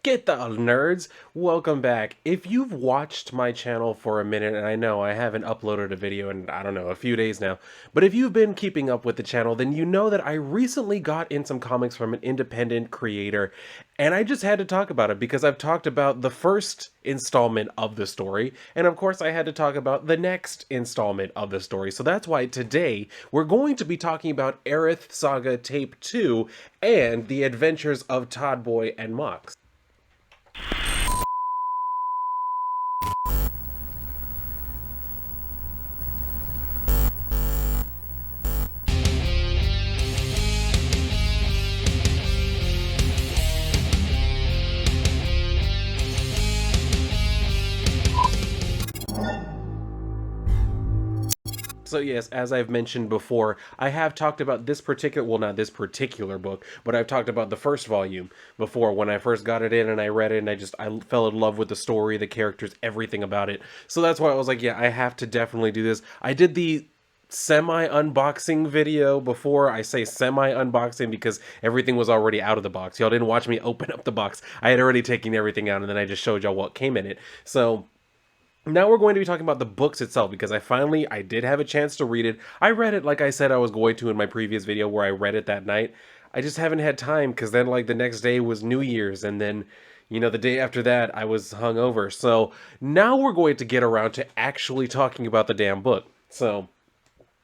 ¿Qué tal, nerds? Welcome back. If you've watched my channel for a minute, and I know I haven't uploaded a video in, I don't know, a few days now, but if you've been keeping up with the channel, then you know that I recently got in some comics from an independent creator, and I just had to talk about it because I've talked about the first installment of the story, and of course I had to talk about the next installment of the story. So that's why today we're going to be talking about Airith Saga Tape 2 and the adventures of Toddboy and Mox. So yes, as I've mentioned before, I have talked about this particular, well, not this particular book, but I've talked about the first volume before when I first got it in and I read it and I fell in love with the story, the characters, everything about it. So that's why I was like, yeah, I have to definitely do this. I did the semi-unboxing video before. I say semi-unboxing because everything was already out of the box. Y'all didn't watch me open up the box. I had already taken everything out and then I just showed y'all what came in it. So now we're going to be talking about the books itself because I did have a chance to read it. I read it like I said I was going to in my previous video where I read it that night. I just haven't had time because then like the next day was New Year's and then, you know, the day after that I was hungover. So now we're going to get around to actually talking about the damn book. So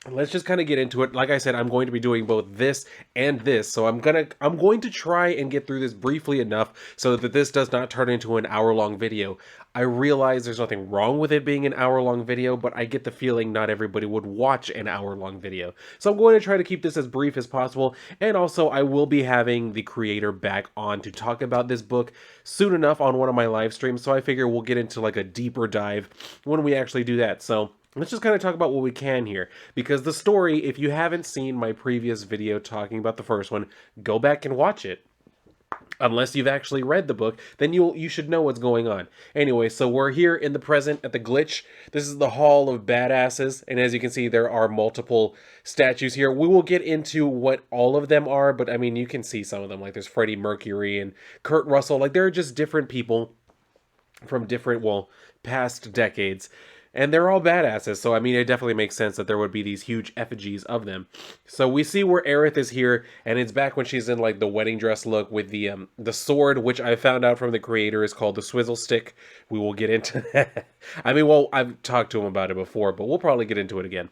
let's just kind of get into it. Like I said, I'm going to be doing both this and this. So I'm going to try and get through this briefly enough so that this does not turn into an hour-long video. I realize there's nothing wrong with it being an hour-long video, but I get the feeling not everybody would watch an hour-long video. So I'm going to try to keep this as brief as possible. And also I will be having the creator back on to talk about this book soon enough on one of my live streams. So I figure we'll get into like a deeper dive when we actually do that. So let's just kind of talk about what we can here, because the story, if you haven't seen my previous video talking about the first one, go back and watch it. Unless you've actually read the book, then you should know what's going on. Anyway, so we're here in the present at the Glitch. This is the Hall of Badasses, and as you can see, there are multiple statues here. We will get into what all of them are, but I mean, you can see some of them. Like there's Freddie Mercury and Kurt Russell. Like they're just different people from different, well, past decades. And they're all badasses, so I mean, it definitely makes sense that there would be these huge effigies of them. So we see where Aerith is here, and it's back when she's in like the wedding dress look with the sword, which I found out from the creator is called the Swizzle Stick. We will get into that. I mean, well, I've talked to him about it before, but we'll probably get into it again.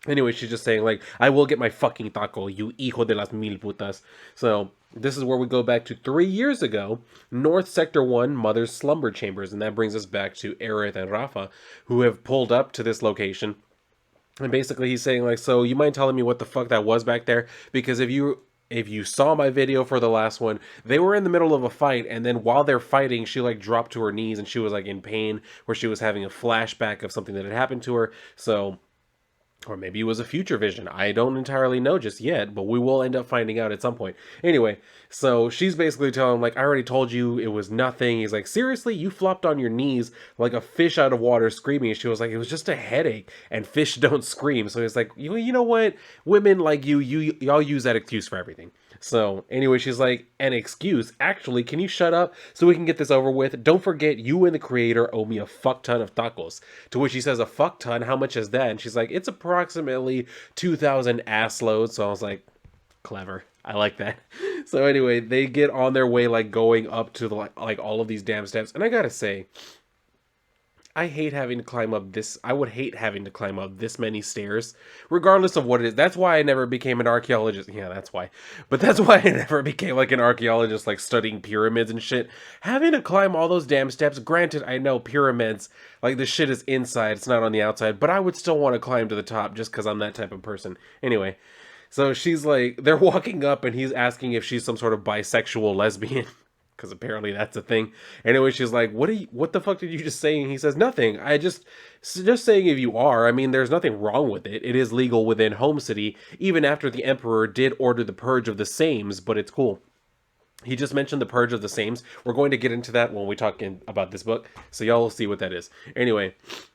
Anyway, she's just saying, like, I will get my fucking taco, you hijo de las mil putas. So, this is where we go back to 3 years ago, North Sector 1, Mother's Slumber Chambers. And that brings us back to Aerith and Rafa, who have pulled up to this location. And basically, he's saying, like, so you mind telling me what the fuck that was back there? Because if you saw my video for the last one, they were in the middle of a fight, and then while they're fighting, she, like, dropped to her knees, and she was, like, in pain, where she was having a flashback of something that had happened to her. So, or maybe it was a future vision. I don't entirely know just yet, but we will end up finding out at some point. Anyway, so she's basically telling him, like, I already told you it was nothing. He's like, seriously? You flopped on your knees like a fish out of water screaming. And she was like, it was just a headache, and fish don't scream. So he's like, you know what? Women like y'all use that excuse for everything. So anyway, she's like, an excuse? Actually, can you shut up so we can get this over with? Don't forget, you and the creator owe me a fuck ton of tacos. To which he says, a fuck ton? How much is that? And she's like, it's approximately 2,000 ass loads. So I was like, clever. I like that. So anyway, they get on their way, like going up to the, like all of these damn steps. And I gotta say, I hate having to climb up this. I would hate having to climb up this many stairs, regardless of what it is. That's why I never became an archaeologist. Yeah, that's why. But that's why I never became like an archaeologist, like studying pyramids and shit. Having to climb all those damn steps. Granted, I know pyramids, like the shit is inside, it's not on the outside. But I would still want to climb to the top just because I'm that type of person. Anyway, so she's like, they're walking up and he's asking if she's some sort of bisexual lesbian. Because apparently that's a thing. Anyway, she's like, what the fuck did you just say? And he says, nothing. I just saying if you are, I mean, there's nothing wrong with it. It is legal within Home City, even after the Emperor did order the purge of the Sames, but it's cool. He just mentioned the purge of the Sames. We're going to get into that when we talk about this book, so y'all will see what that is. Anyway,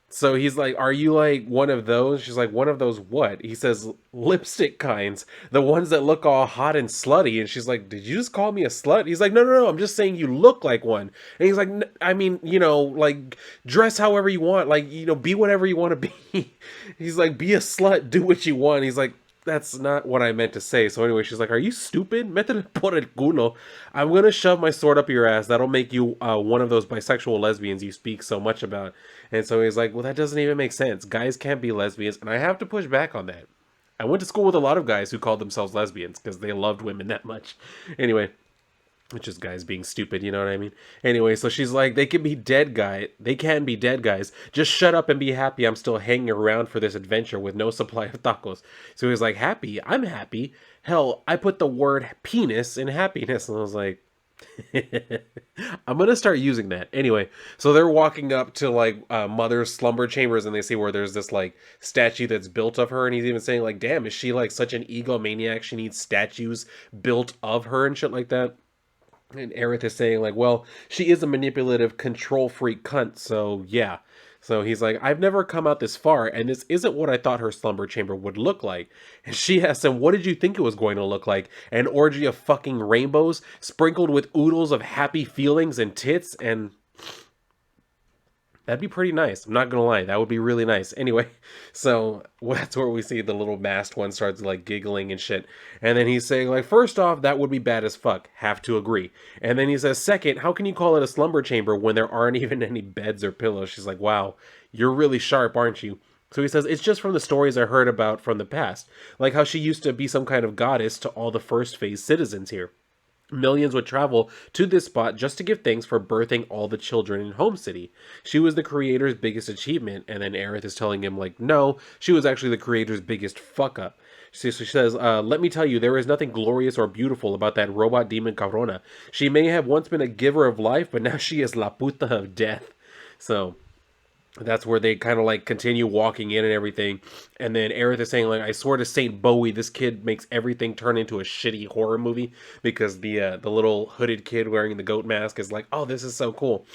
So he's like, "Are you like one of those?" She's like, "One of those what?" He says, "Lipstick kinds, the ones that look all hot and slutty." And she's like, "Did you just call me a slut?" He's like, "No, no, no. I'm just saying you look like one." And he's like, "I mean, like dress however you want, like be whatever you want to be." He's like, "Be a slut, do what you want." He's like, "That's not what I meant to say." So anyway, she's like, "Are you stupid? Métele por el culo. I'm gonna shove my sword up your ass. That'll make you one of those bisexual lesbians you speak so much about." And so he's like, "Well, that doesn't even make sense. Guys can't be lesbians." And I have to push back on that. I went to school with a lot of guys who called themselves lesbians because they loved women that much. Anyway, which is guys being stupid, you know what I mean? Anyway, so she's like, "They can be dead guy. They can be dead guys. Just shut up and be happy. I'm still hanging around for this adventure with no supply of tacos." So he's like, "Happy? I'm happy. Hell, I put the word penis in happiness." And I was like, I'm gonna start using that. Anyway, so they're walking up to like Mother's slumber chambers, and they see where there's this like statue that's built of her, and he's even saying like, "Damn, is she like such an egomaniac? She needs statues built of her and shit like that." And Aerith is saying like, "Well, she is a manipulative, control freak cunt, so yeah." So he's like, "I've never come out this far, and this isn't what I thought her slumber chamber would look like." And she asks him, "What did you think it was going to look like? An orgy of fucking rainbows, sprinkled with oodles of happy feelings and tits?" And that'd be pretty nice. I'm not gonna lie, that would be really nice. Anyway, so that's where we see the little masked one starts like giggling and shit. And then he's saying like, "First off, that would be bad as fuck. Have to agree." And then he says, "Second, how can you call it a slumber chamber when there aren't even any beds or pillows?" She's like, "Wow, you're really sharp, aren't you?" So he says, "It's just from the stories I heard about from the past, like how she used to be some kind of goddess to all the first phase citizens here. Millions would travel to this spot just to give thanks for birthing all the children in Home City. She was the creator's biggest achievement." And then Aerith is telling him, like, "No, she was actually the creator's biggest fuck up." So she says, "Let me tell you, there is nothing glorious or beautiful about that robot demon Cabrona. She may have once been a giver of life, but now she is la puta of death." So that's where they kind of like continue walking in and everything. And then Aerith is saying like, "I swear to Saint Bowie, this kid makes everything turn into a shitty horror movie," because the little hooded kid wearing the goat mask is like, "Oh, this is so cool."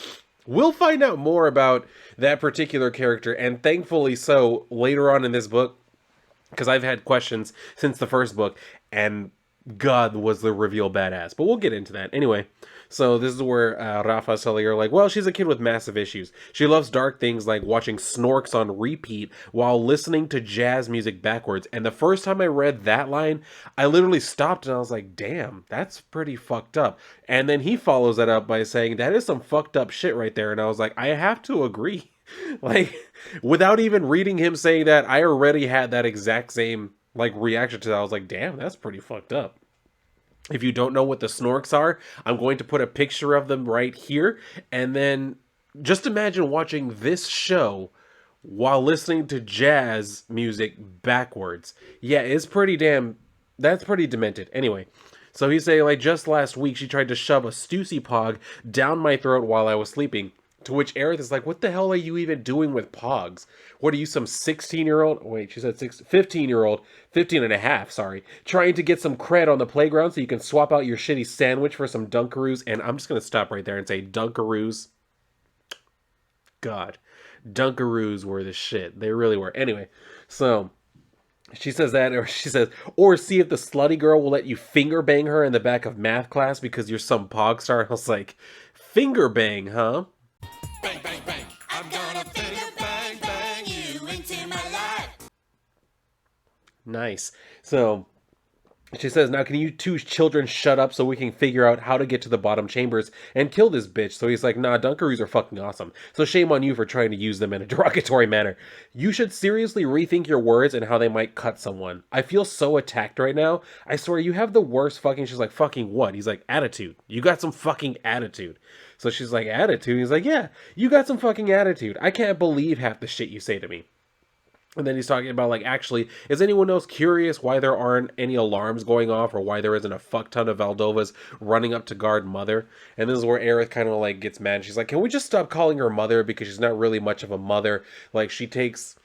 We'll find out more about that particular character, and thankfully so, later on in this book, because I've had questions since the first book, and God, was the reveal badass. But we'll get into that. Anyway, so this is where Rafa's telling her, like, "Well, she's a kid with massive issues. She loves dark things like watching Snorks on repeat while listening to jazz music backwards." And the first time I read that line, I literally stopped and I was like, "Damn, that's pretty fucked up." And then he follows that up by saying, "That is some fucked up shit right there." And I was like, I have to agree. Like, without even reading him saying that, I already had that exact same like reaction to that. I was like, "Damn, that's pretty fucked up." If you don't know what the Snorks are, I'm going to put a picture of them right here. And then just imagine watching this show while listening to jazz music backwards. Yeah, it's pretty damn, that's pretty demented. Anyway, so he's saying like, "Just last week she tried to shove a Stussy Pog down my throat while I was sleeping." To which Aerith is like, "What the hell are you even doing with Pogs? What are you, some 16-year-old?" Wait, she said 15-year-old, 15 and a half, sorry. "Trying to get some cred on the playground so you can swap out your shitty sandwich for some Dunkaroos?" And I'm just going to stop right there and say Dunkaroos. God, Dunkaroos were the shit. They really were. Anyway, so she says that, or she says, "Or see if the slutty girl will let you finger bang her in the back of math class because you're some pog star." I was like, finger bang, huh? Bang, bang, bang. I'm gonna finger bang, bang you into my life. Nice. So she says, "Now can you two children shut up so we can figure out how to get to the bottom chambers and kill this bitch?" So he's like, "Nah, Dunkaroos are fucking awesome. So shame on you for trying to use them in a derogatory manner. You should seriously rethink your words and how they might cut someone. I feel so attacked right now. I swear you have the worst fucking..." She's like, "Fucking what?" He's like, "Attitude. You got some fucking attitude." So she's like, "Attitude?" He's like, "Yeah, you got some fucking attitude. I can't believe half the shit you say to me." And then he's talking about, like, "Actually, is anyone else curious why there aren't any alarms going off or why there isn't a fuck ton of Valdovas running up to guard Mother?" And this is where Aerith kind of, like, gets mad. She's like, "Can we just stop calling her Mother because she's not really much of a mother?" Like, she takes...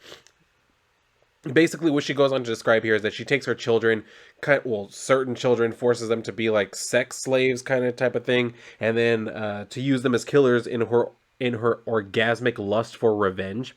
Basically, what she goes on to describe here is that she takes her children, certain children, forces them to be, like, sex slaves kind of type of thing, and then to use them as killers in her orgasmic lust for revenge.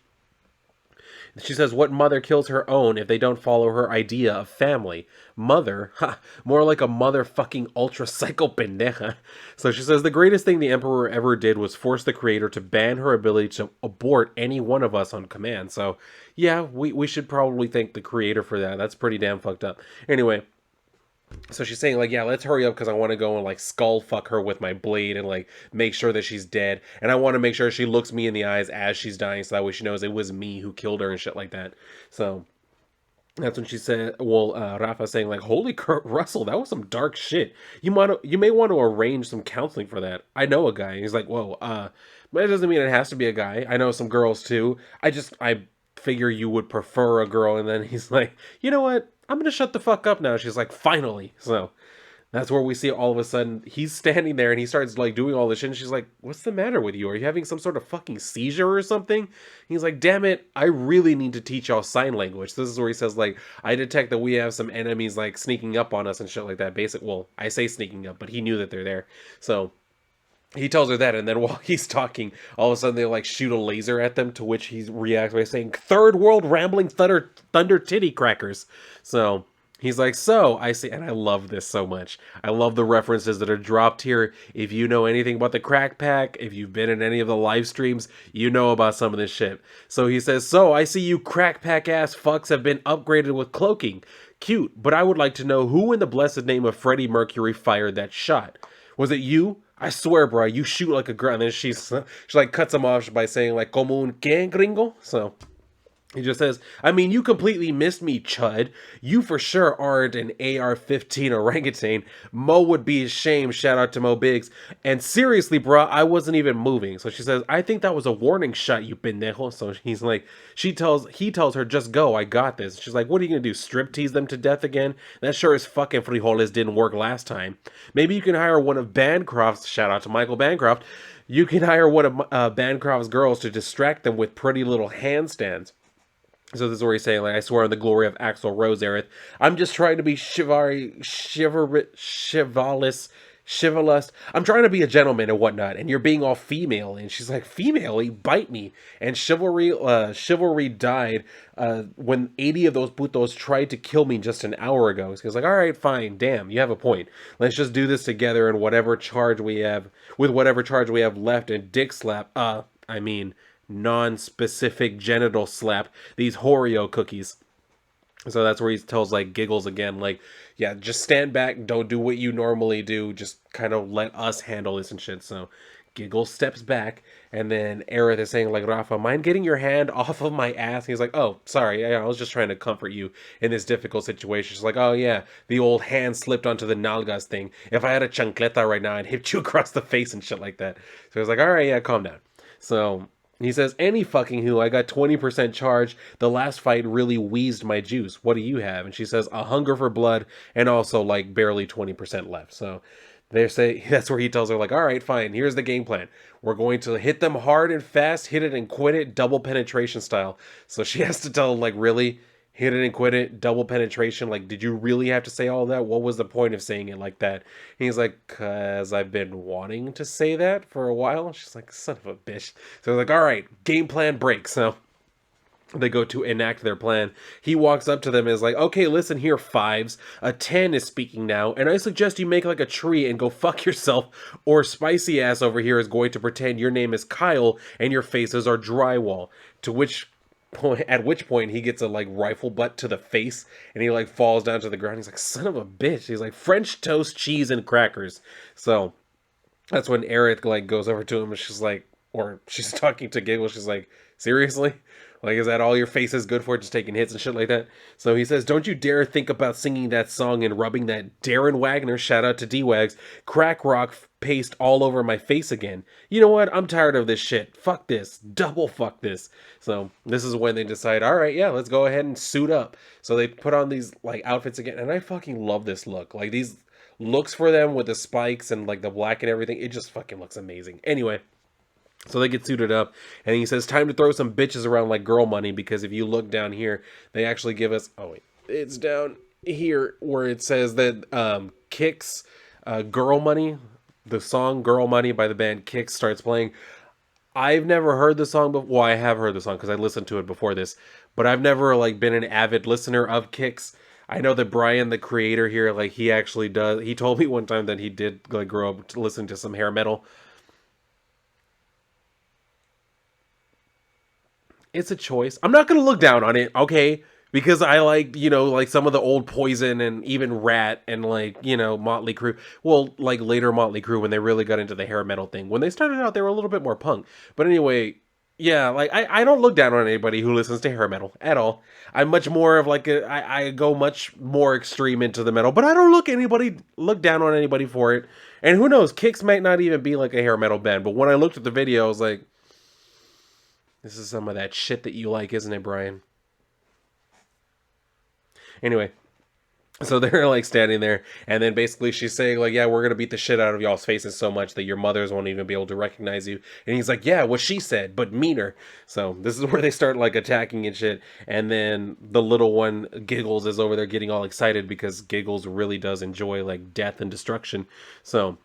She says, what mother kills her own if they don't follow her idea of family? Mother? Ha, more like a motherfucking ultra psycho pendeja. So she says, the greatest thing the Emperor ever did was force the Creator to ban her ability to abort any one of us on command. So, yeah, we should probably thank the Creator for that. That's pretty damn fucked up. Anyway, so she's saying, like, yeah, let's hurry up because I want to go and, like, skull fuck her with my blade and, like, make sure that she's dead. And I want to make sure she looks me in the eyes as she's dying so that way she knows it was me who killed her and shit like that. So that's when she said, well, Rafa's saying, like, holy Kurt Russell, that was some dark shit. You may want to arrange some counseling for that. I know a guy. He's like, whoa, but it doesn't mean it has to be a guy. I know some girls too. I figure you would prefer a girl. And then he's like, you know what? I'm going to shut the fuck up now. She's like, finally. So that's where we see all of a sudden he's standing there and he starts like doing all this shit. And she's like, what's the matter with you? Are you having some sort of fucking seizure or something? He's like, damn it. I really need to teach y'all sign language. This is where he says, like, I detect that we have some enemies like sneaking up on us and shit like that. Well, I say sneaking up, but he knew that they're there. So he tells her that, and then while he's talking, all of a sudden they like shoot a laser at them, to which he reacts by saying, third world rambling thunder titty crackers. So he's like, so I see, and I love this so much. I love the references that are dropped here. If you know anything about the crack pack, if you've been in any of the live streams, you know about some of this shit. So he says, so I see you crack pack ass fucks have been upgraded with cloaking. Cute, but I would like to know who in the blessed name of Freddie Mercury fired that shot. Was it you? I swear, bro, you shoot like a girl. And then she like cuts him off by saying like, como un que gringo? So he just says, I mean, you completely missed me, Chud. You for sure aren't an AR-15 orangutan. Mo would be ashamed. Shout out to Mo Biggs. And seriously, bro, I wasn't even moving. So she says, I think that was a warning shot, you pendejo. So he's like, he tells her, just go. I got this. She's like, what are you going to do? Strip tease them to death again? That sure as fucking frijoles didn't work last time. Maybe you can hire one of Bancroft's, shout out to Michael Bancroft. You can hire one of Bancroft's girls to distract them with pretty little handstands. So this is where he's saying, like, I swear on the glory of Axl Rose, Aerith, I'm just trying to be chivalrous. I'm trying to be a gentleman and whatnot, and you're being all female. And she's like, female? He bite me. And chivalry died when 80 of those putos tried to kill me just an hour ago. So he's like, all right, fine, damn, you have a point. Let's just do this together and whatever charge we have left and dick slap. Non-specific genital slap these Oreo cookies. So that's where he tells like Giggles again, like, yeah, just stand back, don't do what you normally do, just kind of let us handle this and shit. So Giggles steps back, and then Aerith is saying like, Rafa, mind getting your hand off of my ass? And he's like, oh, sorry, I was just trying to comfort you in this difficult situation. She's like, oh yeah, the old hand slipped onto the nalgas thing. If I had a chancleta right now, I'd hit you across the face and shit like that. So he's like, all right, yeah, calm down. So he says, any fucking who, I got 20% charge. The last fight really wheezed my juice. What do you have? And she says, a hunger for blood and also like barely 20% left. So they say, that's where he tells her like, all right, fine. Here's the game plan. We're going to hit them hard and fast, hit it and quit it, double penetration style. So she has to tell him like, really? Hit it and quit it, double penetration. Like, did you really have to say all that? What was the point of saying it like that? And he's like, cause I've been wanting to say that for a while. She's like, son of a bitch. So like, all right, game plan breaks. So they go to enact their plan. He walks up to them and is like, okay, listen here, fives. A 10 is speaking now, and I suggest you make like a tree and go fuck yourself, or spicy ass over here is going to pretend your name is Kyle and your faces are drywall. At which point he gets a like rifle butt to the face and he like falls down to the ground. He's like, son of a bitch. He's like, French toast, cheese, and crackers. So that's when Aerith like goes over to him and she's like, or she's talking to Giggle. She's like, seriously? Like, is that all your face is good for, just taking hits and shit like that? So he says, don't you dare think about singing that song and rubbing that Darren Wagner, shout out to D-Wags, crack rock paste all over my face again. You know what? I'm tired of this shit. Fuck this. Double fuck this. So this is when they decide, all right, yeah, let's go ahead and suit up. So they put on these like outfits again. And I fucking love this look. Like these looks for them with the spikes and like the black and everything. It just fucking looks amazing. Anyway. So they get suited up, and he says, time to throw some bitches around like girl money, because if you look down here, they actually give us, oh wait, it's down here where it says that Kicks, Girl Money, the song Girl Money by the band Kicks starts playing. I've never heard the song before. Well, I have heard the song because I listened to it before this, but I've never like been an avid listener of Kicks. I know that Brian, the creator here, like he actually does. He told me one time that he did like grow up to listen to some hair metal. It's a choice. I'm not gonna look down on it, okay? Because I like, like some of the old Poison and even Rat and like, Motley Crue. Well, like later Motley Crue when they really got into the hair metal thing. When they started out, they were a little bit more punk. But anyway, yeah, like I don't look down on anybody who listens to hair metal at all. I'm much more of like I go much more extreme into the metal, but I don't look down on anybody for it. And who knows, Kicks might not even be like a hair metal band. But when I looked at the video, I was like, this is some of that shit that you like, isn't it, Brian? Anyway, so they're like standing there, and then basically she's saying like, "Yeah, we're gonna beat the shit out of y'all's faces so much that your mothers won't even be able to recognize you." And he's like, "Yeah, what she said, but meaner." So this is where they start like attacking and shit. And then the little one Giggles is over there getting all excited because Giggles really does enjoy like death and destruction. So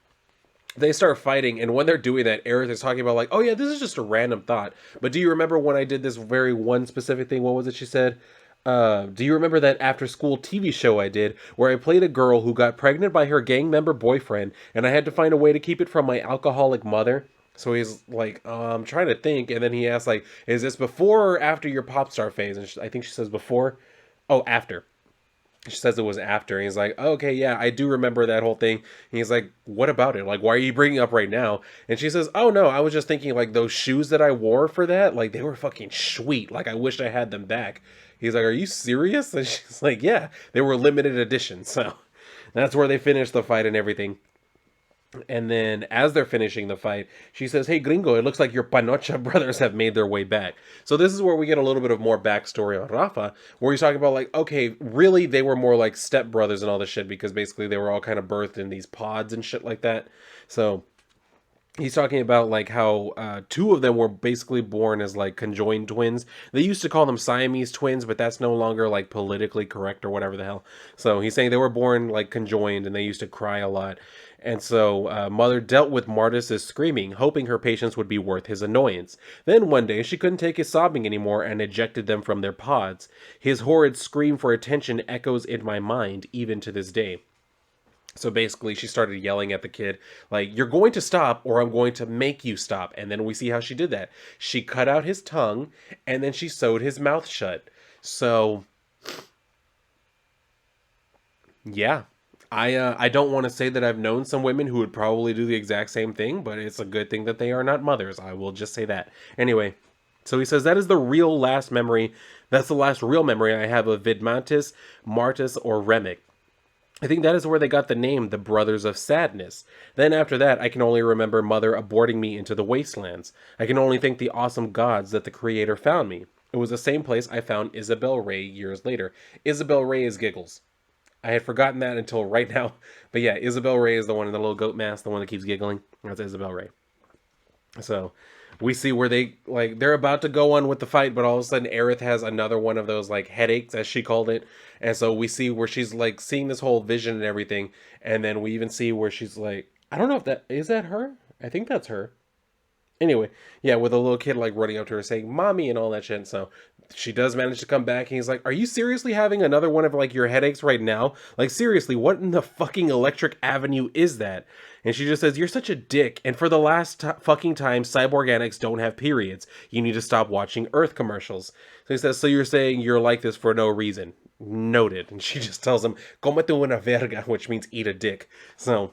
they start fighting, and when they're doing that, Aerith is talking about like, "Oh yeah, this is just a random thought, but do you remember when I did this very one specific thing? What was it she said? Do you remember that after school TV show I did where I played a girl who got pregnant by her gang member boyfriend, and I had to find a way to keep it from my alcoholic mother?" So he's like, I'm trying to think, and then he asks like, "Is this before or after your pop star phase?" And I think she says before. Oh, after. She says it was after. And he's like, "Okay, yeah, I do remember that whole thing." And he's like, "What about it? Like, why are you bringing it up right now?" And she says, "Oh no, I was just thinking like those shoes that I wore for that, like they were fucking sweet. Like I wish I had them back." He's like, "Are you serious?" And she's like, "Yeah, they were limited edition." So that's where they finish the fight and everything. And then, as they're finishing the fight, she says, "Hey, Gringo, it looks like your Panocha brothers have made their way back." So this is where we get a little bit of more backstory on Rafa, where he's talking about like, okay, really, they were more like step brothers and all this shit because basically they were all kind of birthed in these pods and shit like that. So he's talking about like how two of them were basically born as like conjoined twins. They used to call them Siamese twins, but that's no longer like politically correct or whatever the hell. So he's saying they were born like conjoined and they used to cry a lot. And so Mother dealt with Martus's screaming, hoping her patience would be worth his annoyance. Then one day she couldn't take his sobbing anymore and ejected them from their pods. His horrid scream for attention echoes in my mind even to this day. So basically, she started yelling at the kid, like, "You're going to stop or I'm going to make you stop." And then we see how she did that. She cut out his tongue and then she sewed his mouth shut. So, yeah. I don't want to say that I've known some women who would probably do the exact same thing, but it's a good thing that they are not mothers. I will just say that. Anyway, so he says that is the real last memory. That's the last real memory I have of Vidmantis, Martus, or Remick. I think that is where they got the name, the Brothers of Sadness. Then after that, I can only remember Mother aborting me into the wastelands. I can only thank the awesome gods that the Creator found me. It was the same place I found Isabel Ray years later. Isabel Ray is Giggles. I had forgotten that until right now. But yeah, Isabel Ray is the one in the little goat mask, the one that keeps giggling. That's Isabel Ray. So we see where they're about to go on with the fight, but all of a sudden Aerith has another one of those like headaches, as she called it. And so we see where she's like seeing this whole vision and everything. And then we even see where she's like, I don't know if that is that her? I think that's her. Anyway, yeah, with a little kid like running up to her saying "mommy" and all that shit. So she does manage to come back, and he's like, "Are you seriously having another one of like your headaches right now? Like seriously, what in the fucking electric avenue is that?" And she just says, "You're such a dick, and for the last fucking time, cyborganics don't have periods. You need to stop watching Earth commercials." So he says, "So you're saying you're like this for no reason?" Noted. And she just tells him, "Comete una verga," which means eat a dick. So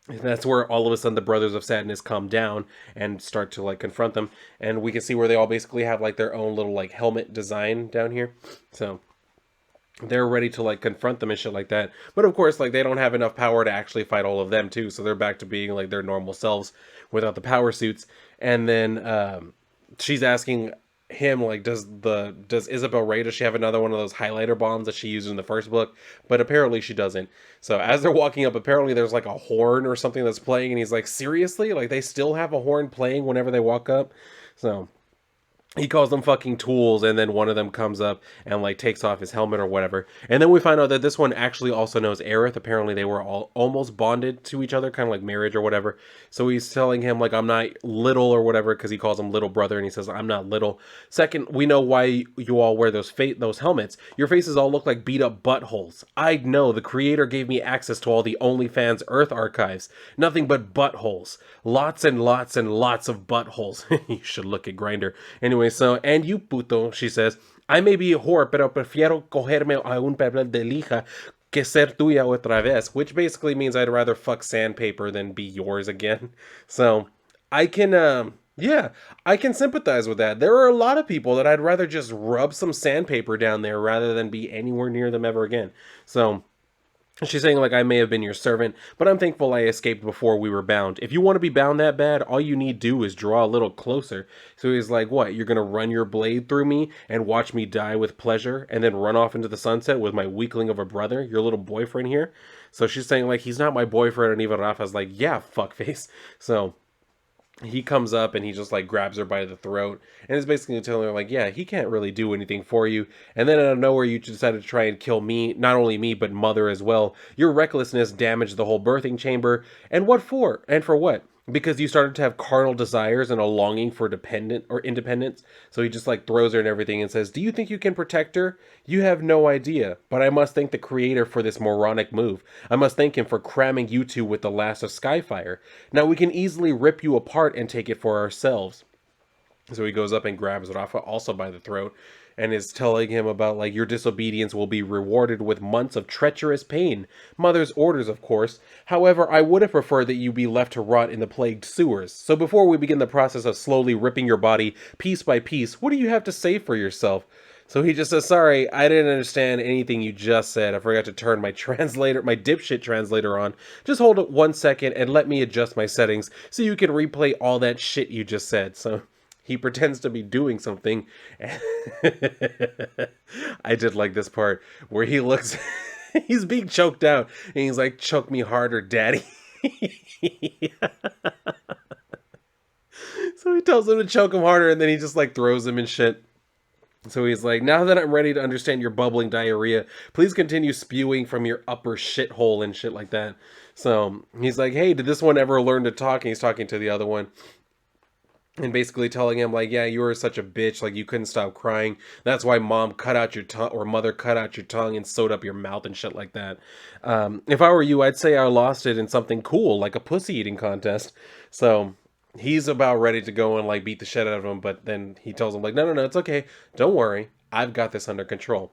and that's where all of a sudden the Brothers of Sadness come down and start to like confront them. And we can see where they all basically have like their own little like helmet design down here. So they're ready to like confront them and shit like that. But of course, like they don't have enough power to actually fight all of them too. So they're back to being like their normal selves without the power suits. And then she's asking him like, does Isabel Ray, does she have another one of those highlighter bombs that she used in the first book? But apparently she doesn't. So as they're walking up, apparently there's like a horn or something that's playing, and he's like, seriously, like they still have a horn playing whenever they walk up. So he calls them fucking tools, and then one of them comes up and like takes off his helmet or whatever, and then we find out that this one actually also knows Aerith. Apparently they were all almost bonded to each other, kind of like marriage or whatever. So he's telling him like, I'm not little or whatever, because he calls him little brother, and he says, I'm not little. Second, we know why you all wear those helmets. Your faces all look like beat up buttholes. I know the creator gave me access to all the OnlyFans Earth archives. Nothing but buttholes. Lots and lots and lots of buttholes. You should look at Grinder. Anyway, so, and you puto, she says, I may be a whore, pero prefiero cogerme a un papel de lija que ser tuya otra vez, which basically means I'd rather fuck sandpaper than be yours again. So, I can, yeah, I can sympathize with that. There are a lot of people that I'd rather just rub some sandpaper down there rather than be anywhere near them ever again. So, she's saying, like, I may have been your servant, but I'm thankful I escaped before we were bound. If you want to be bound that bad, all you need do is draw a little closer. So he's like, what, you're going to run your blade through me and watch me die with pleasure and then run off into the sunset with my weakling of a brother, your little boyfriend here? So she's saying, like, he's not my boyfriend, and even Rafa's like, yeah, fuckface. So he comes up and he just like grabs her by the throat and is basically telling her like, yeah, he can't really do anything for you. And then out of nowhere, you decided to try and kill me, not only me, but mother as well. Your recklessness damaged the whole birthing chamber. And what for? And for what? Because you started to have carnal desires and a longing for dependent or independence. So he just like throws her and everything and says, do you think you can protect her? You have no idea, but I must thank the creator for this moronic move. I must thank him for cramming you two with the last of Skyfire. Now we can easily rip you apart and take it for ourselves. So he goes up and grabs Rafa also by the throat and is telling him about like, your disobedience will be rewarded with months of treacherous pain. Mother's orders, of course. However, I would have preferred that you be left to rot in the plagued sewers. So before we begin the process of slowly ripping your body piece by piece, what do you have to say for yourself? So he just says, sorry, I didn't understand anything you just said. I forgot to turn my translator, my dipshit translator on. Just hold it 1 second and let me adjust my settings so you can replay all that shit you just said. So he pretends to be doing something. I did like this part where he looks, he's being choked out, and he's like, choke me harder, daddy. So he tells him to choke him harder, and then he just like throws him and shit. So he's like, now that I'm ready to understand your bubbling diarrhea, please continue spewing from your upper shithole and shit like that. So he's like, hey, did this one ever learn to talk? And he's talking to the other one. And basically telling him, like, yeah, you were such a bitch, like, you couldn't stop crying. That's why mom cut out your tongue, or mother cut out your tongue and sewed up your mouth and shit like that. If I were you, I'd say I lost it in something cool, like a pussy eating contest. So he's about ready to go and, like, beat the shit out of him, but then he tells him, like, no, it's okay. Don't worry. I've got this under control.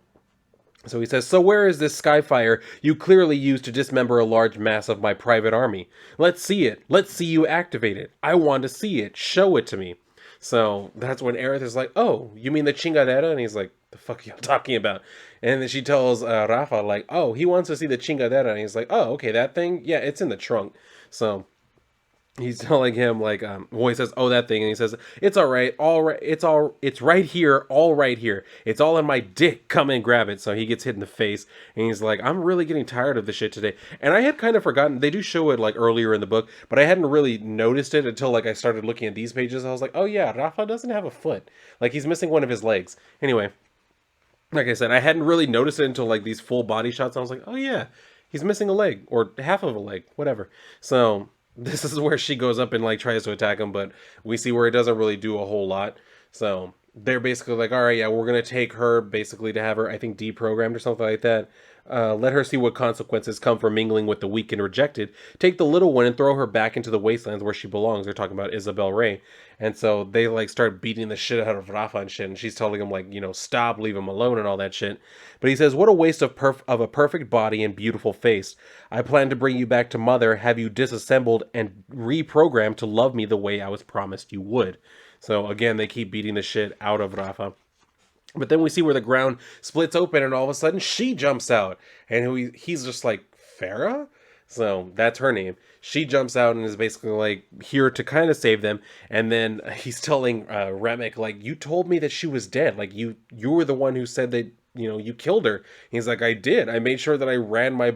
So he says, so where is this Skyfire you clearly used to dismember a large mass of my private army? Let's see it. Let's see you activate it. I want to see it. Show it to me. So that's when Aerith is like, oh, you mean the chingadera? And he's like, the fuck are you talking about? And then she tells Rafa, like, oh, he wants to see the chingadera. And he's like, oh, okay, that thing? Yeah, it's in the trunk. So he's telling him like, well, he says, oh, that thing, and he says, it's all right, it's right here, all right here, it's all in my dick, come and grab it. So he gets hit in the face, and he's like, I'm really getting tired of this shit today. And I had kind of forgotten, they do show it like earlier in the book, but I hadn't really noticed it until like I started looking at these pages. I was like, oh yeah, Rafa doesn't have a foot, like he's missing one of his legs. Anyway, like I said, I hadn't really noticed it until like these full body shots. I was like, oh yeah, he's missing a leg, or half of a leg, whatever. So this is where she goes up and like tries to attack him, but we see where it doesn't really do a whole lot. So they're basically like, all right, yeah, we're gonna take her basically to have her, I think, deprogrammed or something like that. Let her see what consequences come from mingling with the weak and rejected. Take the little one and throw her back into the wastelands where she belongs. They're talking about Isabel Ray. And so they like start beating the shit out of Rafa and shit. And she's telling him like, you know, stop, leave him alone and all that shit. But he says, what a waste of a perfect body and beautiful face. I plan to bring you back to mother, have you disassembled and reprogrammed to love me the way I was promised you would. So again, they keep beating the shit out of Rafa. But then we see where the ground splits open and all of a sudden she jumps out. And he's just like, Farah? So that's her name. She jumps out and is basically like here to kind of save them. And then he's telling Remick, like, you told me that she was dead. Like you were the one who said that, you know, you killed her. He's like, I did. I made sure that I ran my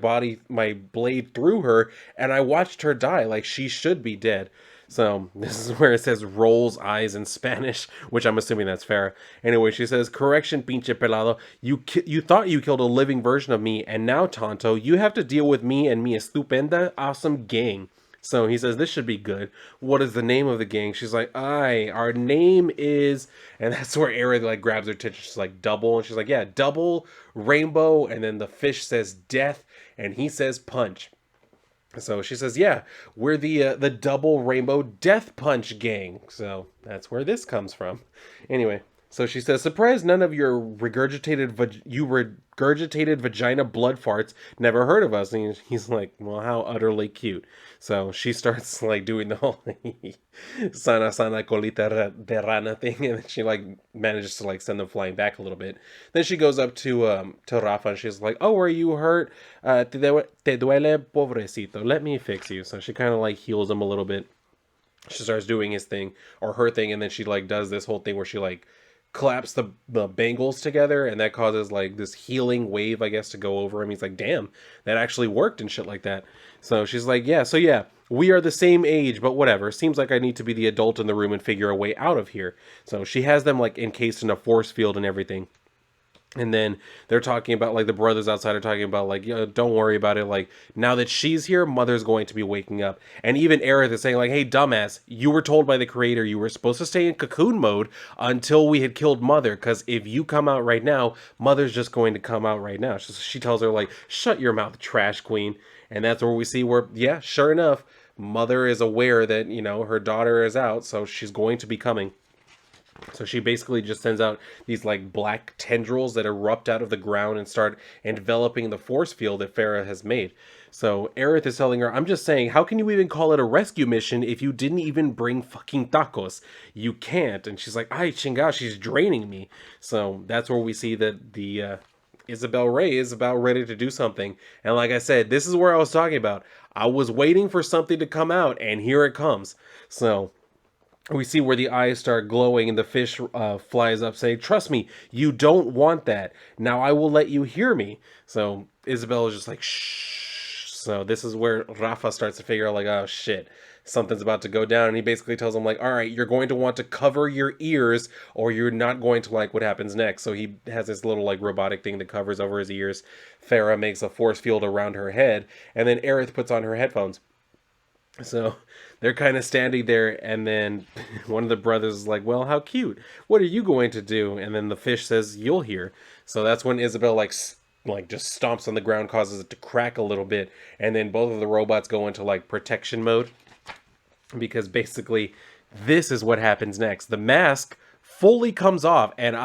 blade through her and I watched her die. Like she should be dead. So this is where it says rolls eyes in Spanish, which I'm assuming that's Farah. Anyway, she says, "Correction, pinche pelado. You thought you killed a living version of me, and now, Tonto, you have to deal with me and mi estupenda awesome gang." So he says, "This should be good. What is the name of the gang?" She's like, "Aye, our name is," and that's where Aerith like grabs her attention. She's like, "Double," and she's like, "Yeah, double rainbow." And then the fish says death, and he says punch. So she says, "Yeah, we're the double rainbow death punch gang." So that's where this comes from. Anyway, so she says, "Surprised none of your regurgitated vagina blood farts never heard of us." And he's like, "Well, how utterly cute." So she starts like doing the whole sana sana colita de rana thing, and then she like manages to like send them flying back a little bit. Then she goes up to Rafa, and she's like, "Oh, are you hurt? Te duele, pobrecito. Let me fix you." So she kind of like heals him a little bit. She starts doing his thing or her thing, and then she like does this whole thing where she like claps the bangles together, and that causes like this healing wave, I guess, to go over him. He's like, "Damn, that actually worked," and shit like that. So she's like, "Yeah, so yeah, we are the same age, but whatever. Seems like I need to be the adult in the room and figure a way out of here." So she has them like encased in a force field and everything. And then they're talking about like the brothers outside are talking about like, don't worry about it. Like now that she's here, Mother's going to be waking up. And even Aerith is saying like, "Hey, dumbass, you were told by the creator you were supposed to stay in cocoon mode until we had killed Mother. Because if you come out right now, Mother's just going to come out right now." She tells her like, "Shut your mouth, trash queen." And that's where we see where, yeah, sure enough, Mother is aware that, her daughter is out. So she's going to be coming. So she basically just sends out these like black tendrils that erupt out of the ground and start enveloping the force field that Farah has made. So Aerith is telling her, "I'm just saying, how can you even call it a rescue mission if you didn't even bring fucking tacos? You can't." And she's like, "Ay, chinga, she's draining me." So that's where we see that the Isabel Ray is about ready to do something. And like I said, this is where I was talking about. I was waiting for something to come out, and here it comes. So we see where the eyes start glowing, and the fish flies up saying, "Trust me, you don't want that. Now I will let you hear me." So Isabel is just like, "Shh." So this is where Rafa starts to figure out like, oh shit, something's about to go down. And he basically tells him like, "All right, you're going to want to cover your ears or you're not going to like what happens next." So he has this little like robotic thing that covers over his ears. Farah makes a force field around her head, and then Aerith puts on her headphones. So they're kind of standing there, and then one of the brothers is like, "Well, how cute. What are you going to do?" And then the fish says, "You'll hear." So that's when Isabel like just stomps on the ground, causes it to crack a little bit, and then both of the robots go into like protection mode, because basically this is what happens next. The mask fully comes off, and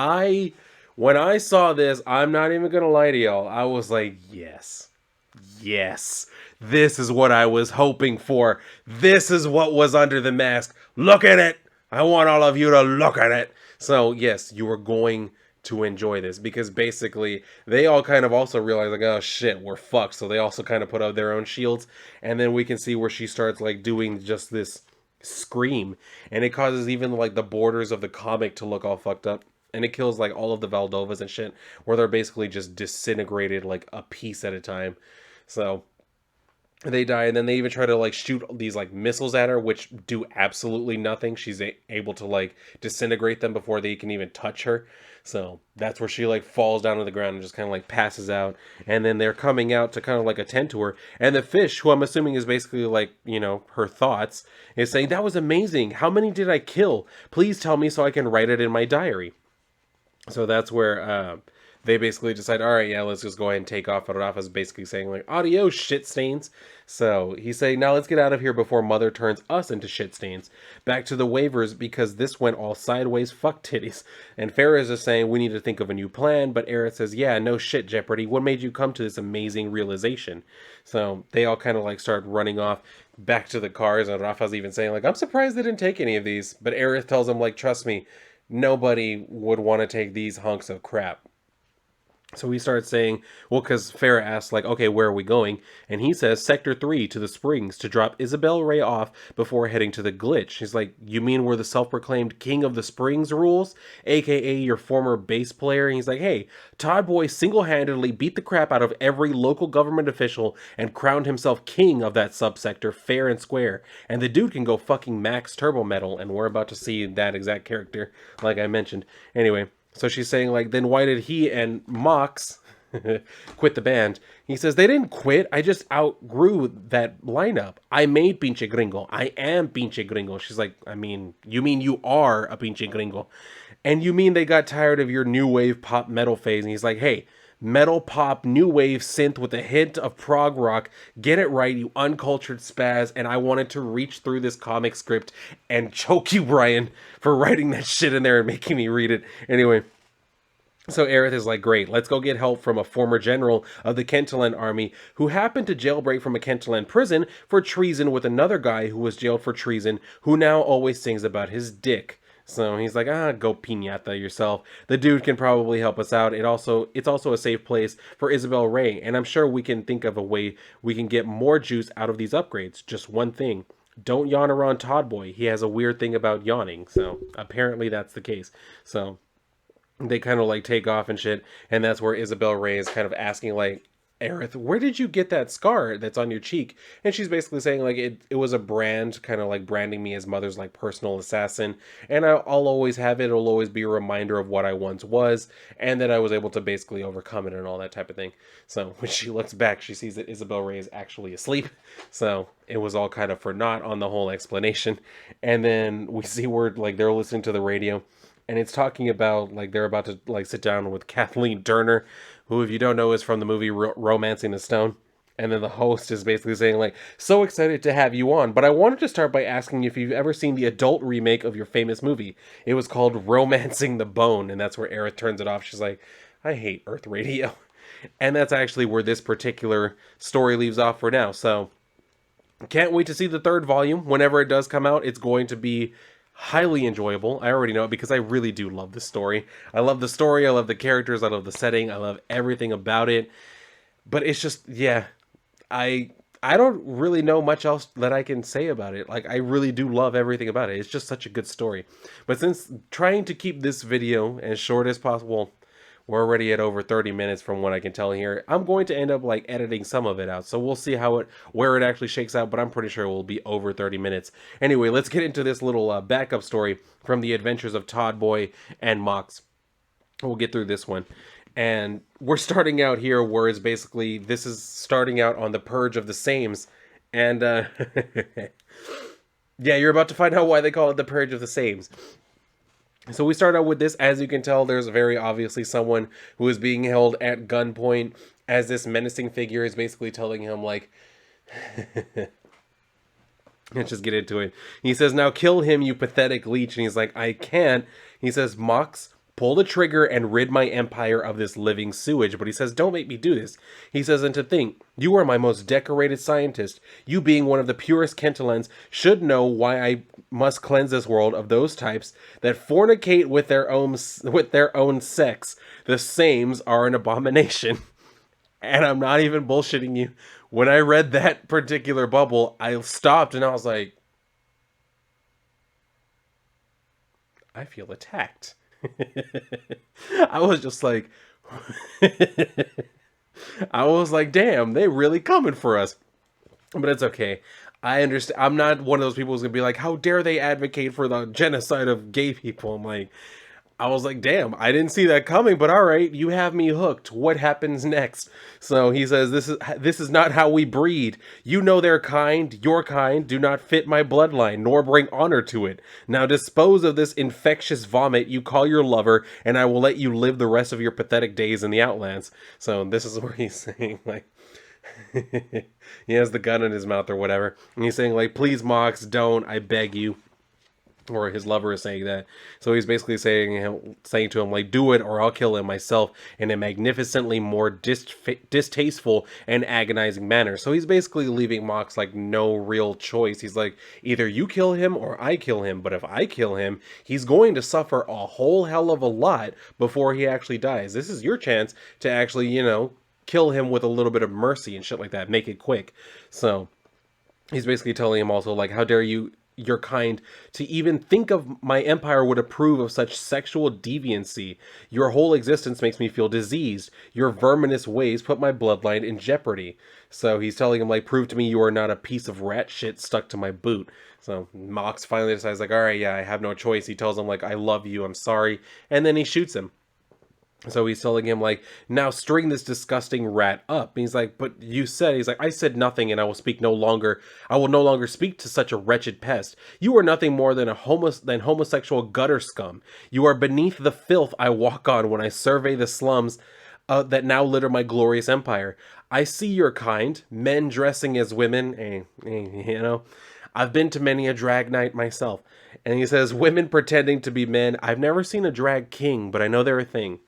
when I saw this, I'm not even gonna lie to y'all, I was like, yes. Yes, this is what I was hoping for. This is what was under the mask. Look at it. I want all of you to look at it. So yes, you are going to enjoy this, because basically they all kind of also realize like, oh shit, we're fucked. So they also kind of put out their own shields, and then we can see where she starts like doing just this scream, and it causes even like the borders of the comic to look all fucked up. And it kills like all of the Valdovas and shit, where they're basically just disintegrated like a piece at a time. So they die, and then they even try to like shoot these like missiles at her, which do absolutely nothing. She's able to like disintegrate them before they can even touch her. So that's where she like falls down to the ground and just kind of like passes out. And then they're coming out to kind of like attend to her, and the fish, who I'm assuming is basically like, her thoughts, is saying, "That was amazing. How many did I kill? Please tell me so I can write it in my diary." So that's where they basically decide, all right, yeah, let's just go ahead and take off. And Rafa's basically saying like, "Adios, shit stains." So he's saying, "Now let's get out of here before Mother turns us into shit stains. Back to the waivers, because this went all sideways, fuck titties." And Farah is saying, "We need to think of a new plan." But Aerith says, "Yeah, no shit, Jeopardy. What made you come to this amazing realization?" So they all kind of like start running off back to the cars. And Rafa's even saying like, "I'm surprised they didn't take any of these." But Aerith tells him like, "Trust me, nobody would want to take these hunks of crap." So we start saying, well, because Farah asks, like, okay, where are we going? And he says, Sector 3 to the Springs to drop Isabel Ray off before heading to the glitch. He's like, you mean where the self proclaimed king of the Springs rules? AKA your former bass player? And he's like, hey, Toddboy single handedly beat the crap out of every local government official and crowned himself king of that subsector fair and square. And the dude can go fucking max turbo metal. And we're about to see that exact character, like I mentioned. Anyway. So she's saying, like, then why did he and Mox quit the band? He says, they didn't quit. I just outgrew that lineup. I made Pinche Gringo. I am Pinche Gringo. She's like, I mean, you mean you are a Pinche Gringo. And you mean they got tired of your new wave pop metal phase. And he's like, hey, metal pop, new wave synth with a hint of prog rock. Get it right, you uncultured spaz. And I wanted to reach through this comic script and choke you, Brian, for writing that shit in there and making me read it. Anyway. So Aerith is like, great, let's go get help from a former general of the Kentelan army who happened to jailbreak from a Kentelan prison for treason with another guy who was jailed for treason who now always sings about his dick. So he's like, go piñata yourself. The dude can probably help us out. It's also a safe place for Isabel Ray, and I'm sure we can think of a way we can get more juice out of these upgrades. Just one thing. Don't yawn around Toddboy. He has a weird thing about yawning. So apparently that's the case. So they kind of like take off and shit, and that's where Isabel Ray is kind of asking, like, Aerith, where did you get that scar that's on your cheek? And she's basically saying, like, it was a brand, kind of like branding me as Mother's, like, personal assassin, and I'll always have it. It'll always be a reminder of what I once was, and that I was able to basically overcome it and all that type of thing. So when she looks back, she sees that Isabel Ray is actually asleep, so it was all kind of for naught on the whole explanation. And then we see where, like, they're listening to the radio, and it's talking about, like, they're about to, like, sit down with Kathleen Turner, who, if you don't know, is from the movie Romancing the Stone. And then the host is basically saying, like, so excited to have you on, but I wanted to start by asking if you've ever seen the adult remake of your famous movie. It was called Romancing the Bone, and that's where Aerith turns it off. She's like, I hate Earth Radio. And that's actually where this particular story leaves off for now. So, can't wait to see the third volume. Whenever it does come out, it's going to be highly enjoyable. I already know it because I really do love this story. I love the story, I love the characters, I love the setting, I love everything about it. But it's just, yeah, I don't really know much else that I can say about it. Like, I really do love everything about it. It's just such a good story. But since trying to keep this video as short as possible, we're already at over 30 minutes from what I can tell here. I'm going to end up, like, editing some of it out. So we'll see where it actually shakes out, but I'm pretty sure it will be over 30 minutes. Anyway, let's get into this little backup story from the adventures of Toddboy and Mox. We'll get through this one. And we're starting out here where it's basically, this is starting out on the Purge of the Sames. And, yeah, you're about to find out why they call it the Purge of the Sames. So we start out with this. As you can tell, there's very obviously someone who is being held at gunpoint as this menacing figure is basically telling him, like, let's just get into it. He says, now kill him, you pathetic leech. And he's like, I can't. He says, Mox, pull the trigger and rid my empire of this living sewage. But he says, don't make me do this. He says, and to think, you are my most decorated scientist. You being one of the purest Kentelans should know why I must cleanse this world of those types that fornicate with their own sex. The sames are an abomination. And I'm not even bullshitting you. When I read that particular bubble, I stopped and I was like, I feel attacked. I was just like, I was like, damn, they really coming for us. But it's okay. I understand. I'm not one of those people who's gonna be like, how dare they advocate for the genocide of gay people? I'm like, I was like, damn, I didn't see that coming, but all right, you have me hooked. What happens next? So he says, this is not how we breed. You know their kind, your kind, do not fit my bloodline, nor bring honor to it. Now dispose of this infectious vomit you call your lover, and I will let you live the rest of your pathetic days in the Outlands. So this is where he's saying, like, he has the gun in his mouth or whatever, and he's saying, like, please, Mox, don't, I beg you. or his lover is saying that. So he's basically saying to him like, "Do it, or I'll kill him myself," in a magnificently more distasteful and agonizing manner. So he's basically leaving Mox like no real choice. He's like, either you kill him or I kill him. But if I kill him, he's going to suffer a whole hell of a lot before he actually dies. This is your chance to actually, kill him with a little bit of mercy and shit like that. Make it quick. So he's basically telling him also like, how dare you, your kind, to even think of my empire would approve of such sexual deviancy. Your whole existence makes me feel diseased. Your verminous ways put my bloodline in jeopardy. So he's telling him like, prove to me you are not a piece of rat shit stuck to my boot. So Mox finally decides like, all right, yeah, I have no choice. He tells him like, I love you, I'm sorry, and then he shoots him. So he's telling him like, now string this disgusting rat up. And he's like, but you said, he's like, I said nothing, and I will no longer speak to such a wretched pest. You are nothing more than homosexual gutter scum. You are beneath the filth I walk on when I survey the slums that now litter my glorious empire. I see your kind, men dressing as women, I've been to many a drag night myself. And he says, women pretending to be men. I've never seen a drag king, but I know they're a thing.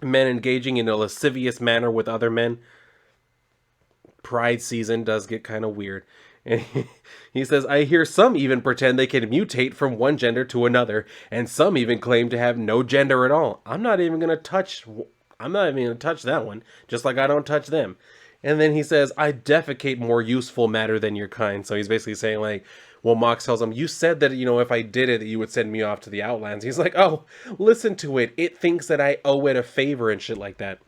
Men engaging in a lascivious manner with other men. Pride season does get kind of weird. And he says, I hear some even pretend they can mutate from one gender to another, and some even claim to have no gender at all. I'm not even going to touch that one, just like I don't touch them. And then he says, I defecate more useful matter than your kind. So he's basically saying like, well, Mox tells him, you said that, if I did it, you would send me off to the Outlands. He's like, oh, listen to it. It thinks that I owe it a favor and shit like that.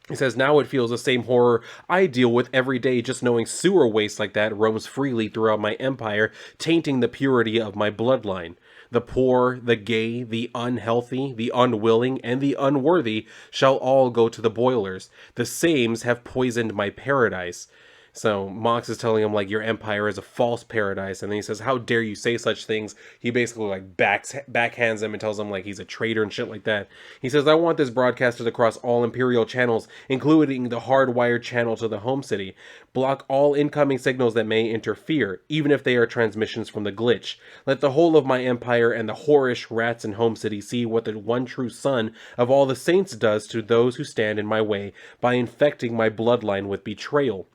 He says, now it feels the same horror I deal with every day, just knowing sewer waste like that roams freely throughout my empire, tainting the purity of my bloodline. The poor, the gay, the unhealthy, the unwilling, and the unworthy shall all go to the boilers. The sames have poisoned my paradise. So Mox is telling him like, your empire is a false paradise, and then he says, how dare you say such things. He basically like backhands him and tells him like he's a traitor and shit like that. He says, I want this broadcasted across all Imperial channels, including the hardwired channel to the home city. Block all incoming signals that may interfere, even if they are transmissions from the glitch. Let the whole of my empire and the whorish rats in home city see what the one true son of all the saints does to those who stand in my way by infecting my bloodline with betrayal.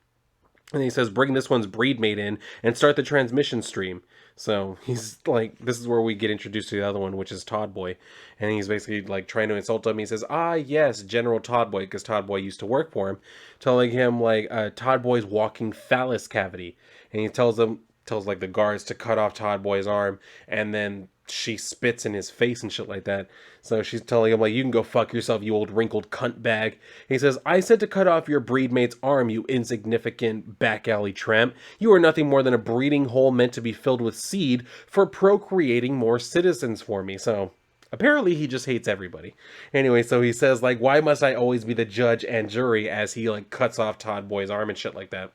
And he says, bring this one's breed mate in and start the transmission stream. So he's like, this is where we get introduced to the other one, which is Toddboy. And he's basically like trying to insult him. He says, yes, General Toddboy, because Toddboy used to work for him, telling him like, Toddboy's walking phallus cavity. And he tells like the guards to cut off Toddboy's arm, and then she spits in his face and shit like that. So she's telling him like, you can go fuck yourself, you old wrinkled cunt bag. He says, I said to cut off your breed mate's arm, you insignificant back alley tramp. You are nothing more than a breeding hole meant to be filled with seed for procreating more citizens for me. So apparently he just hates everybody. Anyway, so he says like, why must I always be the judge and jury, as he like cuts off Toddboy's arm and shit like that.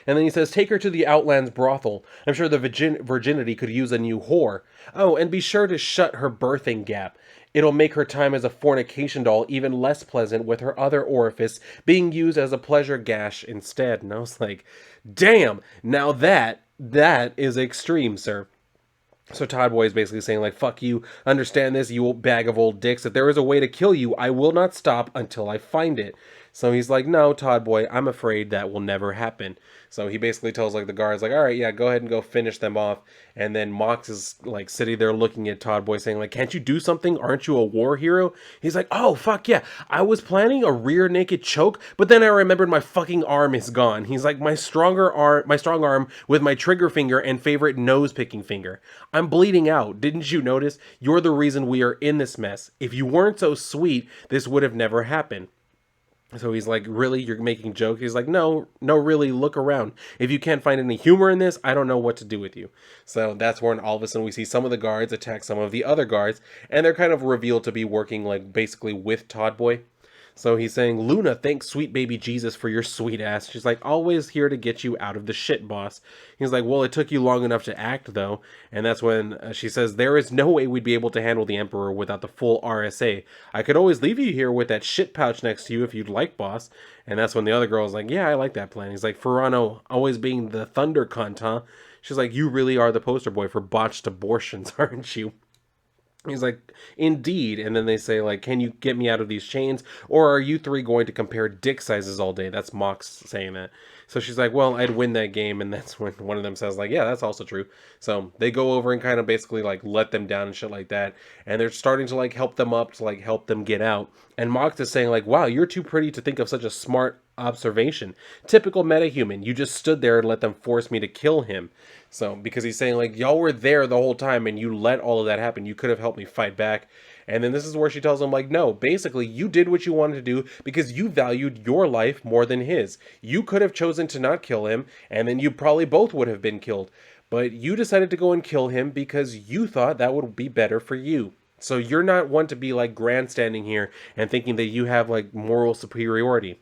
And then he says, take her to the Outlands brothel. I'm sure the virginity could use a new whore. Oh, and be sure to shut her birthing gap. It'll make her time as a fornication doll even less pleasant, with her other orifice being used as a pleasure gash instead. And I was like, damn, now that is extreme, sir. So Toddboy is basically saying like, fuck you, understand this, you old bag of old dicks. If there is a way to kill you, I will not stop until I find it. So he's like, no, Toddboy, I'm afraid that will never happen. So he basically tells like the guards like, all right, yeah, go ahead and go finish them off. And then Mox is like sitting there looking at Toddboy saying like, can't you do something? Aren't you a war hero? He's like, oh, fuck yeah. I was planning a rear naked choke, but then I remembered my fucking arm is gone. He's like, my strong arm with my trigger finger and favorite nose picking finger. I'm bleeding out. Didn't you notice? You're the reason we are in this mess. If you weren't so sweet, this would have never happened. So he's like, really? You're making jokes? He's like, no, really, look around. If you can't find any humor in this, I don't know what to do with you. So that's when all of a sudden we see some of the guards attack some of the other guards, and they're kind of revealed to be working like basically with Toddboy. So he's saying, Luna, thanks sweet baby Jesus for your sweet ass. She's like, always here to get you out of the shit, boss. He's like, well, it took you long enough to act, though. And that's when she says, there is no way we'd be able to handle the Emperor without the full RSA. I could always leave you here with that shit pouch next to you if you'd like, boss. And that's when the other girl's like, yeah, I like that plan. He's like, Ferrano, always being the thunder cunt, huh? She's like, you really are the poster boy for botched abortions, aren't you? He's like, indeed. And then they say, like, can you get me out of these chains? Or are you three going to compare dick sizes all day? That's Mox saying that. So she's like, well, I'd win that game. And that's when one of them says, like, yeah, that's also true. So they go over and kind of basically, like, let them down and shit like that. And they're starting to, like, help them up to, like, help them get out. And Mox is saying, like, wow, you're too pretty to think of such a smart observation. Typical metahuman. You just stood there and let them force me to kill him. So, because he's saying, like, y'all were there the whole time and you let all of that happen. You could have helped me fight back. And then this is where she tells him, like, no, basically, you did what you wanted to do because you valued your life more than his. You could have chosen to not kill him, and then you probably both would have been killed. But you decided to go and kill him because you thought that would be better for you. So you're not one to be, like, grandstanding here and thinking that you have, like, moral superiority.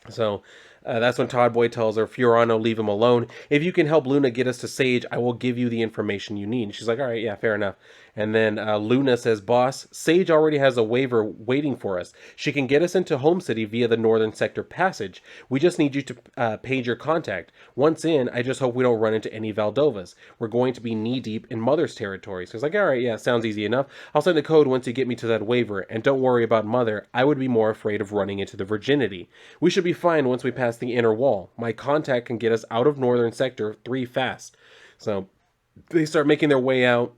So that's when Toddboy tells her, Fiorano, leave him alone. If you can help Luna get us to Sage, I will give you the information you need. She's like, all right, yeah, fair enough. And then Luna says, boss, Sage already has a waiver waiting for us. She can get us into Home City via the Northern Sector passage. We just need you to page your contact. Once in, I just hope we don't run into any Valdovas. We're going to be knee-deep in Mother's territory. So it's like, all right, yeah, sounds easy enough. I'll send the code once you get me to that waiver. And don't worry about Mother. I would be more afraid of running into the Virginity. We should be fine once we pass the inner wall. My contact can get us out of Northern Sector 3 fast. So they start making their way out.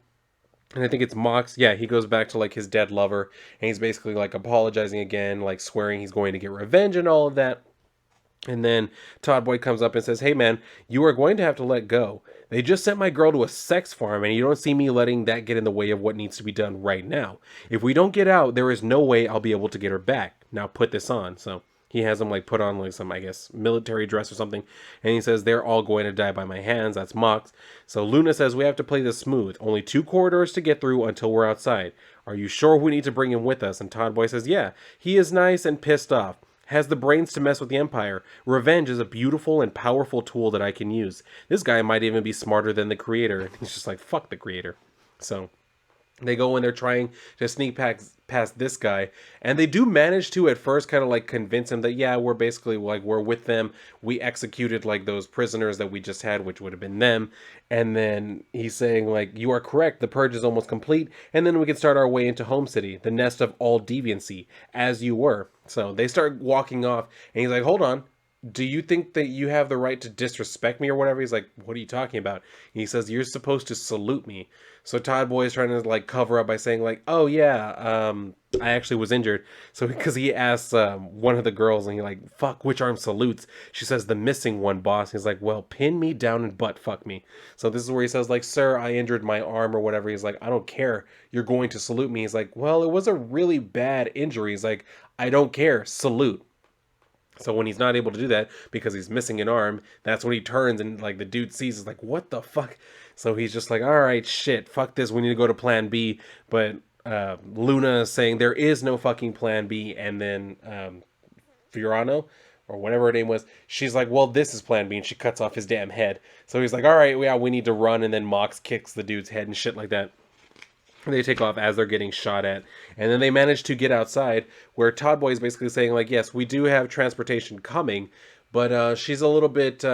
And I think it's Mox. Yeah, he goes back to, like, his dead lover. And he's basically, like, apologizing again, like, swearing he's going to get revenge and all of that. And then Toddboy comes up and says, hey, man, you are going to have to let go. They just sent my girl to a sex farm, and you don't see me letting that get in the way of what needs to be done right now. If we don't get out, there is no way I'll be able to get her back. Now put this on. So he has them, like, put on, like, some, I guess, military dress or something. And he says, they're all going to die by my hands. That's Mox. So Luna says, we have to play this smooth. Only 2 corridors to get through until we're outside. Are you sure we need to bring him with us? And Toddboy says, yeah. He is nice and pissed off. Has the brains to mess with the Empire. Revenge is a beautiful and powerful tool that I can use. This guy might even be smarter than the Creator. He's just like, fuck the Creator. So they go in there trying to sneak past this guy, and they do manage to at first kind of like convince him that, yeah, we're basically like, we're with them. We executed like those prisoners that we just had, which would have been them. And then he's saying, like, you are correct, the purge is almost complete, and then we can start our way into Home City, the nest of all deviancy, as you were. So they start walking off, and he's like, hold on. Do you think that you have the right to disrespect me or whatever? He's like, what are you talking about? And he says, you're supposed to salute me. So Toddboy is trying to, like, cover up by saying, like, oh, yeah, I actually was injured. So because he asks one of the girls, and he's like, fuck, which arm salutes? She says, the missing one, boss. He's like, well, pin me down and butt fuck me. So this is where he says, like, sir, I injured my arm or whatever. He's like, I don't care. You're going to salute me. He's like, well, it was a really bad injury. He's like, I don't care. Salute. So when he's not able to do that because he's missing an arm, that's when he turns and, like, the dude sees, is like, what the fuck? So he's just like, all right, shit, fuck this. We need to go to plan B. But Luna is saying there is no fucking plan B. And then Fiorano, or whatever her name was, she's like, well, this is plan B. And she cuts off his damn head. So he's like, all right, yeah, we need to run. And then Mox kicks the dude's head and shit like that. They take off as they're getting shot at, and then they manage to get outside, where Toddboy is basically saying, like, yes, we do have transportation coming, but she's a little bit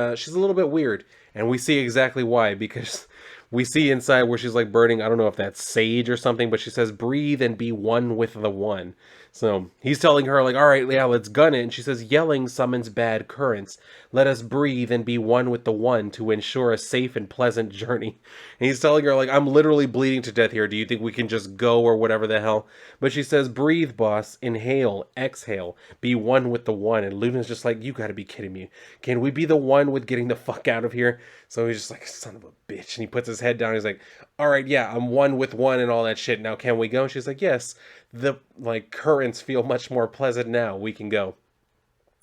weird, and we see exactly why, because we see inside where she's, like, burning, I don't know if that's sage or something, but she says, breathe and be one with the one. So he's telling her, like, all right, yeah, let's gun it. And she says, yelling summons bad currents. Let us breathe and be one with the one to ensure a safe and pleasant journey. And he's telling her, like, I'm literally bleeding to death here. Do you think we can just go or whatever the hell? But she says, breathe, boss. Inhale, exhale. Be one with the one. And Luna's just like, you gotta be kidding me. Can we be the one with getting the fuck out of here? So he's just like, son of a bitch. And he puts his head down. He's like, all right, yeah, I'm one with one and all that shit. Now can we go? And she's like, yes. The, like, currents feel much more pleasant now. We can go.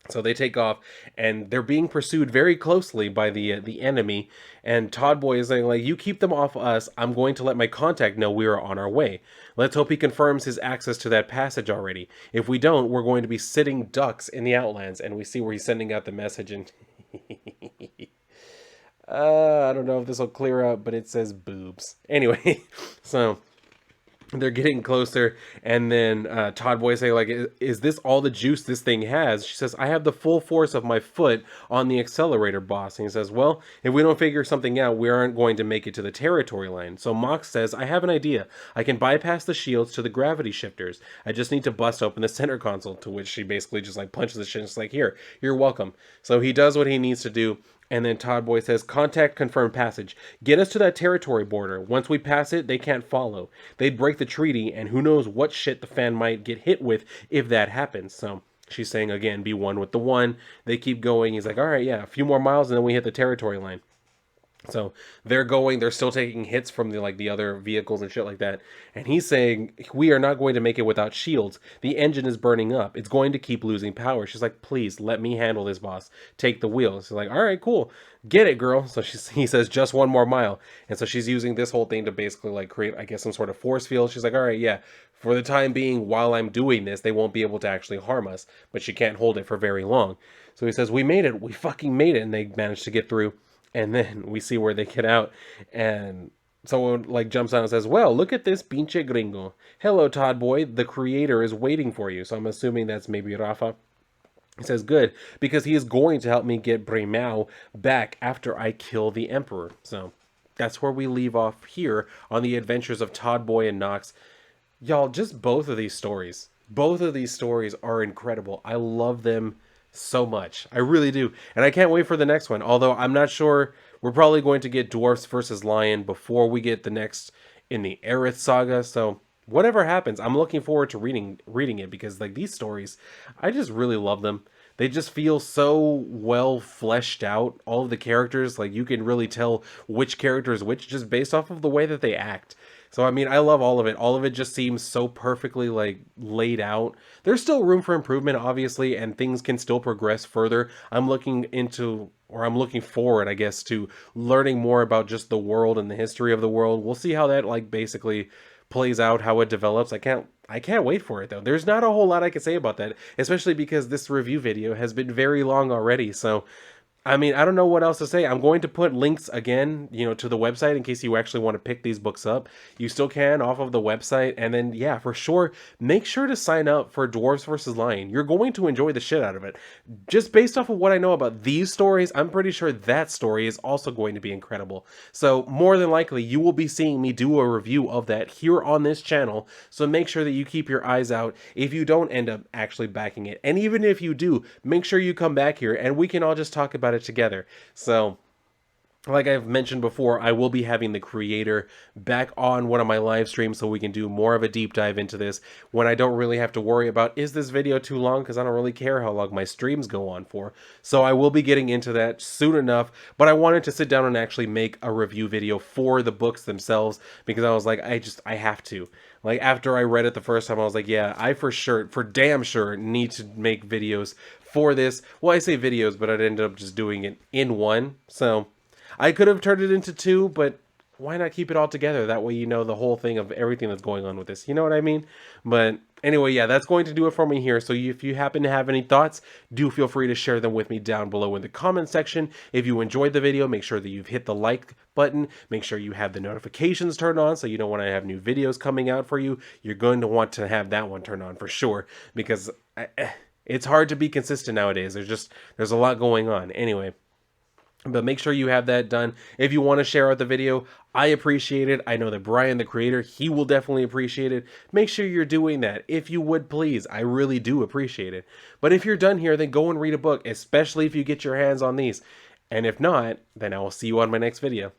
So they take off, and they're being pursued very closely by the enemy. And Toddboy is saying, like, you keep them off us. I'm going to let my contact know we are on our way. Let's hope he confirms his access to that passage already. If we don't, we're going to be sitting ducks in the Outlands. And we see where he's sending out the message. And I don't know if this will clear up, but it says boobs. Anyway, so they're getting closer, and then Toddboy say like, "Is this all the juice this thing has?" She says, "I have the full force of my foot on the accelerator, boss." And he says, "Well, if we don't figure something out, we aren't going to make it to the territory line." So Mox says, "I have an idea. I can bypass the shields to the gravity shifters. I just need to bust open the center console." To which she basically just like punches the shit. It's like, "Here, you're welcome." So he does what he needs to do. And then Toddboy says, "Contact confirmed passage. Get us to that territory border. Once we pass it, they can't follow. They'd break the treaty, and who knows what shit the fan might get hit with if that happens." So she's saying, again, be one with the one. They keep going. He's like, "All right, yeah, a few more miles, and then we hit the territory line." So they're still taking hits from the other vehicles and shit like that. And he's saying, "We are not going to make it without shields. The engine is burning up. It's going to keep losing power." She's like, "Please let me handle this, boss. Take the wheel." So like, "All right, cool. Get it, girl." So he says, "Just one more mile." And so she's using this whole thing to basically like create, I guess, some sort of force field. She's like, "All right, yeah, for the time being, while I'm doing this, they won't be able to actually harm us, but she can't hold it for very long." So he says, "We made it. We fucking made it." And they managed to get through. And then we see where they get out, and someone like jumps out and says, "Well, look at this pinche gringo. Hello, Toddboy. The creator is waiting for you." So I'm assuming that's maybe Rafa. He says, "Good, because he is going to help me get Bremao back after I kill the Emperor." So that's where we leave off here on the adventures of Toddboy and Nox. Y'all, just both of these stories. Both of these stories are incredible. I love them so much. I really do. And I can't wait for the next one. Although I'm not sure, we're probably going to get Dwarfs versus Lion before we get the next in the Airith Saga. So whatever happens, I'm looking forward to reading it, because like these stories, I just really love them. They just feel so well fleshed out. All of the characters, like you can really tell which character is which just based off of the way that they act. So I mean, I love all of it. All of it just seems so perfectly like laid out. There's still room for improvement, obviously, and things can still progress further. I'm looking forward, I guess, to learning more about just the world and the history of the world. We'll see how that like basically plays out, how it develops. I can't wait for it though. There's not a whole lot I can say about that, especially because this review video has been very long already. So I mean, I don't know what else to say. I'm going to put links again, to the website in case you actually want to pick these books up. You still can off of the website. And then, yeah, for sure, make sure to sign up for Dwarves vs. Lion. You're going to enjoy the shit out of it. Just based off of what I know about these stories, I'm pretty sure that story is also going to be incredible. So more than likely, you will be seeing me do a review of that here on this channel. So make sure that you keep your eyes out if you don't end up actually backing it. And even if you do, make sure you come back here and we can all just talk about it together. So like I've mentioned before, I will be having the creator back on one of my live streams so we can do more of a deep dive into this when I don't really have to worry about, is this video too long? Because I don't really care how long my streams go on for. So I will be getting into that soon enough, but I wanted to sit down and actually make a review video for the books themselves, because I was like, I have to. Like, after I read it the first time, I was like, yeah, I for damn sure need to make videos for this. Well, I say videos, but I'd end up just doing it in one. So I could have turned it into two, but why not keep it all together? That way you know the whole thing of everything that's going on with this. You know what I mean? But anyway, yeah, that's going to do it for me here. So if you happen to have any thoughts, do feel free to share them with me down below in the comment section. If you enjoyed the video, make sure that you've hit the like button. Make sure you have the notifications turned on so you know when I have new videos coming out for you. You're going to want to have that one turned on for sure, because it's hard to be consistent nowadays. There's a lot going on. Anyway, but make sure you have that done. If you want to share out the video, I appreciate it. I know that Brian, the creator, he will definitely appreciate it. Make sure you're doing that. If you would, please. I really do appreciate it. But if you're done here, then go and read a book, especially if you get your hands on these. And if not, then I will see you on my next video.